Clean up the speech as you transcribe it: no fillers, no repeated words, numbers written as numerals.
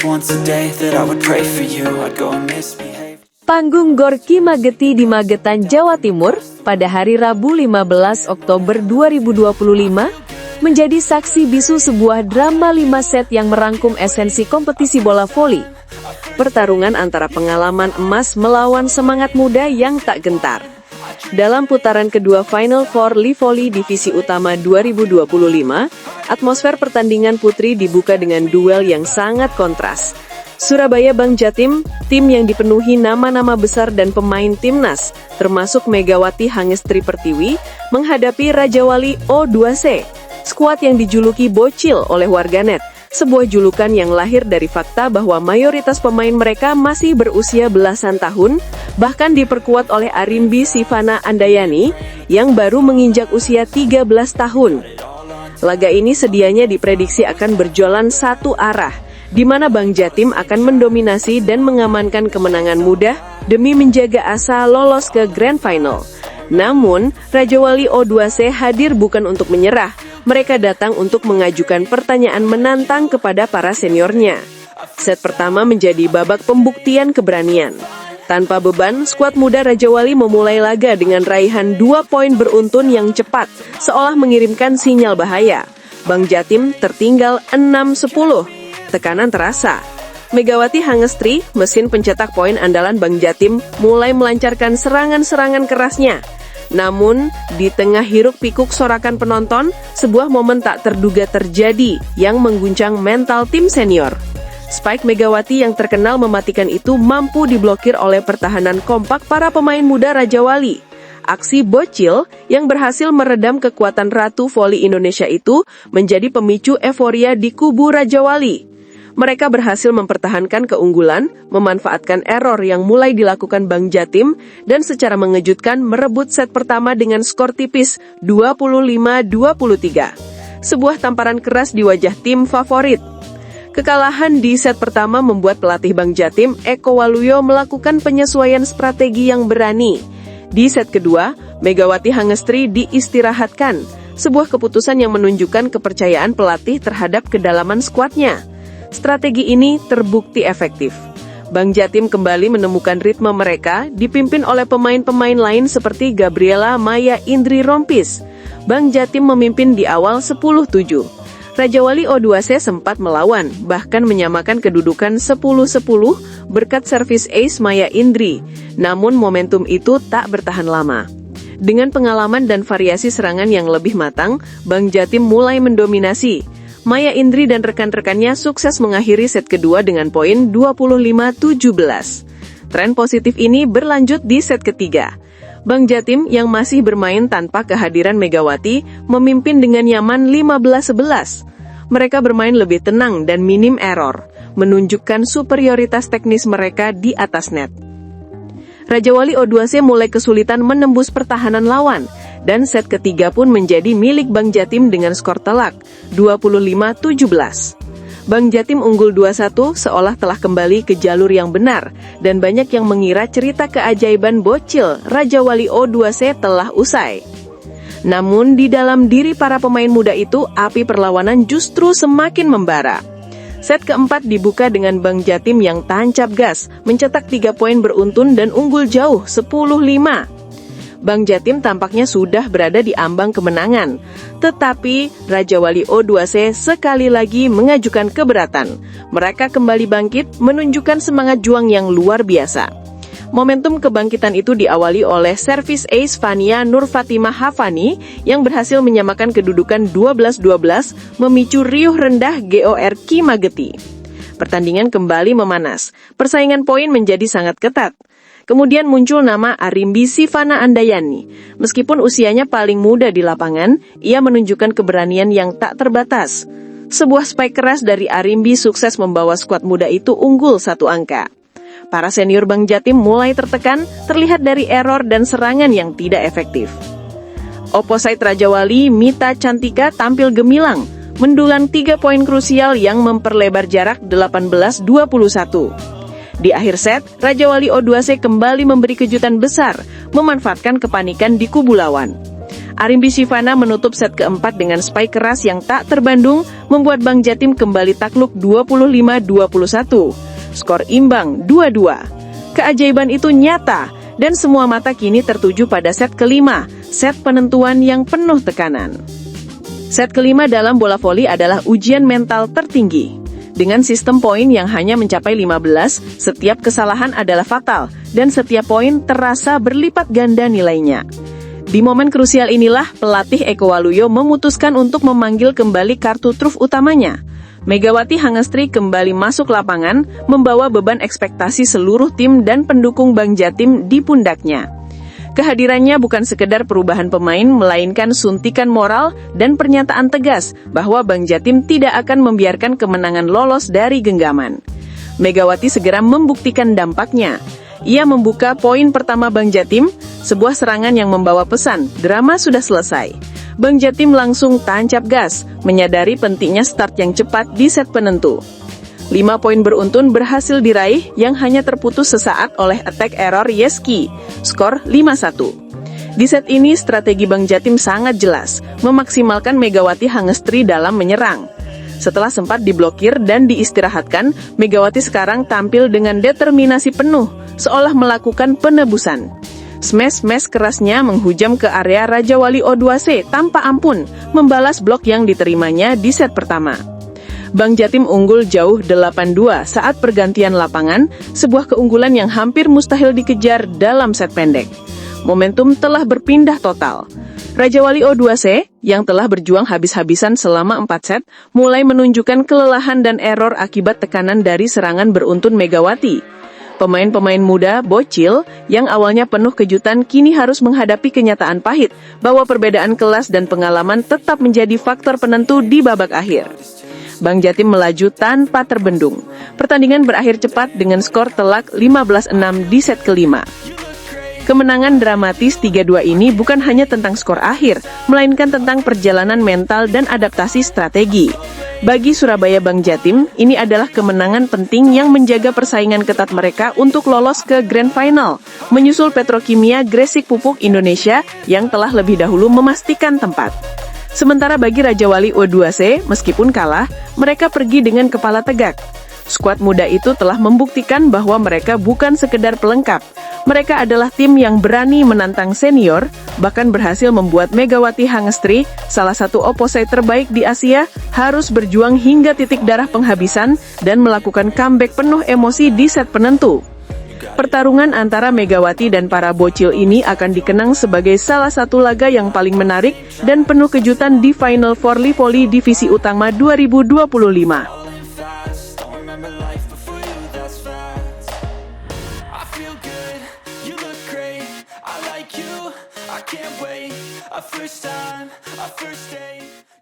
once a day that I would pray for you. I'd go and misbehave. Panggung GOR Ki Mageti di Magetan, Jawa Timur, pada hari Rabu 15 Oktober 2025, menjadi saksi bisu sebuah drama 5 set yang merangkum esensi kompetisi bola voli. Pertarungan antara pengalaman emas melawan semangat muda yang tak gentar. Dalam putaran kedua Final Four Li Voli Divisi Utama 2025, atmosfer pertandingan putri dibuka dengan duel yang sangat kontras. Surabaya Bank Jatim, tim yang dipenuhi nama-nama besar dan pemain timnas, termasuk Megawati Hangestri Pertiwi, menghadapi Raja Wali O2C, skuad yang dijuluki bocil oleh warganet, sebuah julukan yang lahir dari fakta bahwa mayoritas pemain mereka masih berusia belasan tahun, bahkan diperkuat oleh Arimbi Sivana Andayani, yang baru menginjak usia 13 tahun. Laga ini sedianya diprediksi akan berjalan satu arah, di mana Bank Jatim akan mendominasi dan mengamankan kemenangan mudah demi menjaga asa lolos ke Grand Final. Namun, Raja Wali O2C hadir bukan untuk menyerah, mereka datang untuk mengajukan pertanyaan menantang kepada para seniornya. Set pertama menjadi babak pembuktian keberanian. Tanpa beban, skuad muda Raja Wali memulai laga dengan raihan 2 poin beruntun yang cepat, seolah mengirimkan sinyal bahaya. Bank Jatim tertinggal 6-10. Tekanan terasa. Megawati Hangestri, mesin pencetak poin andalan Bank Jatim, mulai melancarkan serangan-serangan kerasnya. Namun, di tengah hiruk-pikuk sorakan penonton, sebuah momen tak terduga terjadi yang mengguncang mental tim senior. Spike Megawati yang terkenal mematikan itu mampu diblokir oleh pertahanan kompak para pemain muda Raja Wali. Aksi bocil yang berhasil meredam kekuatan Ratu Voli Indonesia itu menjadi pemicu euforia di kubu Raja Wali. Mereka berhasil mempertahankan keunggulan, memanfaatkan error yang mulai dilakukan Bank Jatim, dan secara mengejutkan merebut set pertama dengan skor tipis 25-23. Sebuah tamparan keras di wajah tim favorit. Kekalahan di set pertama membuat pelatih Bank Jatim, Eko Waluyo, melakukan penyesuaian strategi yang berani. Di set kedua, Megawati Hangestri diistirahatkan, sebuah keputusan yang menunjukkan kepercayaan pelatih terhadap kedalaman skuadnya. Strategi ini terbukti efektif. Bank Jatim kembali menemukan ritme mereka, dipimpin oleh pemain-pemain lain seperti Gabriela Maya Indri Rompis. Bank Jatim memimpin di awal 10-7. Raja Wali O2C sempat melawan, bahkan menyamakan kedudukan 10-10 berkat servis ace Maya Indri. Namun momentum itu tak bertahan lama. Dengan pengalaman dan variasi serangan yang lebih matang, Bank Jatim mulai mendominasi. Maya Indri dan rekan-rekannya sukses mengakhiri set kedua dengan poin 25-17. Tren positif ini berlanjut di set ketiga. Bank Jatim yang masih bermain tanpa kehadiran Megawati memimpin dengan nyaman 15-11. Mereka bermain lebih tenang dan minim error, menunjukkan superioritas teknis mereka di atas net. Raja Wali O2C mulai kesulitan menembus pertahanan lawan, dan set ketiga pun menjadi milik Bank Jatim dengan skor telak, 25-17. Bank Jatim unggul 2-1 seolah telah kembali ke jalur yang benar, dan banyak yang mengira cerita keajaiban bocil Raja Wali O2C telah usai. Namun di dalam diri para pemain muda itu, api perlawanan justru semakin membara. Set keempat dibuka dengan Bank Jatim yang tancap gas, mencetak 3 poin beruntun dan unggul jauh 10-5. Bank Jatim tampaknya sudah berada di ambang kemenangan, tetapi Raja Wali O2C sekali lagi mengajukan keberatan. Mereka kembali bangkit, menunjukkan semangat juang yang luar biasa. Momentum kebangkitan itu diawali oleh servis ace Fania Nur Fatimah Hafani yang berhasil menyamakan kedudukan 12-12, memicu riuh rendah GOR Ki Mageti. Pertandingan kembali memanas, persaingan poin menjadi sangat ketat. Kemudian muncul nama Arimbi Sivana Andayani. Meskipun usianya paling muda di lapangan, ia menunjukkan keberanian yang tak terbatas. Sebuah spike keras dari Arimbi sukses membawa skuad muda itu unggul 1 angka. Para senior Bank Jatim mulai tertekan, terlihat dari error dan serangan yang tidak efektif. Opposite Raja Wali, Mita Cantika, tampil gemilang, mendulang 3 poin krusial yang memperlebar jarak 18-21. Di akhir set, Raja Wali O2C kembali memberi kejutan besar, memanfaatkan kepanikan di kubu lawan. Arimbi Shivana menutup set keempat dengan spike keras yang tak terbandung, membuat Bank Jatim kembali takluk 25-21. Skor imbang 2-2. Keajaiban itu nyata, dan semua mata kini tertuju pada set kelima, set penentuan yang penuh tekanan. Set kelima dalam bola voli adalah ujian mental tertinggi. Dengan sistem poin yang hanya mencapai 15, setiap kesalahan adalah fatal, dan setiap poin terasa berlipat ganda nilainya. Di momen krusial inilah, pelatih Eko Waluyo memutuskan untuk memanggil kembali kartu truf utamanya. Megawati Hangestri kembali masuk lapangan, membawa beban ekspektasi seluruh tim dan pendukung Bank Jatim di pundaknya. Kehadirannya bukan sekedar perubahan pemain, melainkan suntikan moral dan pernyataan tegas bahwa Bank Jatim tidak akan membiarkan kemenangan lolos dari genggaman. Megawati segera membuktikan dampaknya. Ia membuka poin pertama Bank Jatim, sebuah serangan yang membawa pesan, drama sudah selesai. Bank Jatim langsung tancap gas, menyadari pentingnya start yang cepat di set penentu. 5 poin beruntun berhasil diraih yang hanya terputus sesaat oleh attack error Yeski, skor 5-1. Di set ini strategi Bank Jatim sangat jelas, memaksimalkan Megawati Hangestri dalam menyerang. Setelah sempat diblokir dan diistirahatkan, Megawati sekarang tampil dengan determinasi penuh, seolah melakukan penebusan. Smash-smash kerasnya menghujam ke area Raja Wali O2C tanpa ampun, membalas blok yang diterimanya di set pertama. Bank Jatim unggul jauh 8-2 saat pergantian lapangan, sebuah keunggulan yang hampir mustahil dikejar dalam set pendek. Momentum telah berpindah total. Raja Wali O2C, yang telah berjuang habis-habisan selama 4 set, mulai menunjukkan kelelahan dan error akibat tekanan dari serangan beruntun Megawati. Pemain-pemain muda, bocil, yang awalnya penuh kejutan kini harus menghadapi kenyataan pahit bahwa perbedaan kelas dan pengalaman tetap menjadi faktor penentu di babak akhir. Bank Jatim melaju tanpa terbendung. Pertandingan berakhir cepat dengan skor telak 15-6 di set kelima. Kemenangan dramatis 3-2 ini bukan hanya tentang skor akhir, melainkan tentang perjalanan mental dan adaptasi strategi. Bagi Surabaya Bank Jatim, ini adalah kemenangan penting yang menjaga persaingan ketat mereka untuk lolos ke Grand Final, menyusul Petrokimia Gresik Pupuk Indonesia yang telah lebih dahulu memastikan tempat. Sementara bagi Raja Wali O2C, meskipun kalah, mereka pergi dengan kepala tegak. Skuad muda itu telah membuktikan bahwa mereka bukan sekedar pelengkap. Mereka adalah tim yang berani menantang senior, bahkan berhasil membuat Megawati Hangestri, salah satu opposite terbaik di Asia, harus berjuang hingga titik darah penghabisan dan melakukan comeback penuh emosi di set penentu. Pertarungan antara Megawati dan para bocil ini akan dikenang sebagai salah satu laga yang paling menarik dan penuh kejutan di Final Four Voli Divisi Utama 2025. I can't wait, a first time, a first date.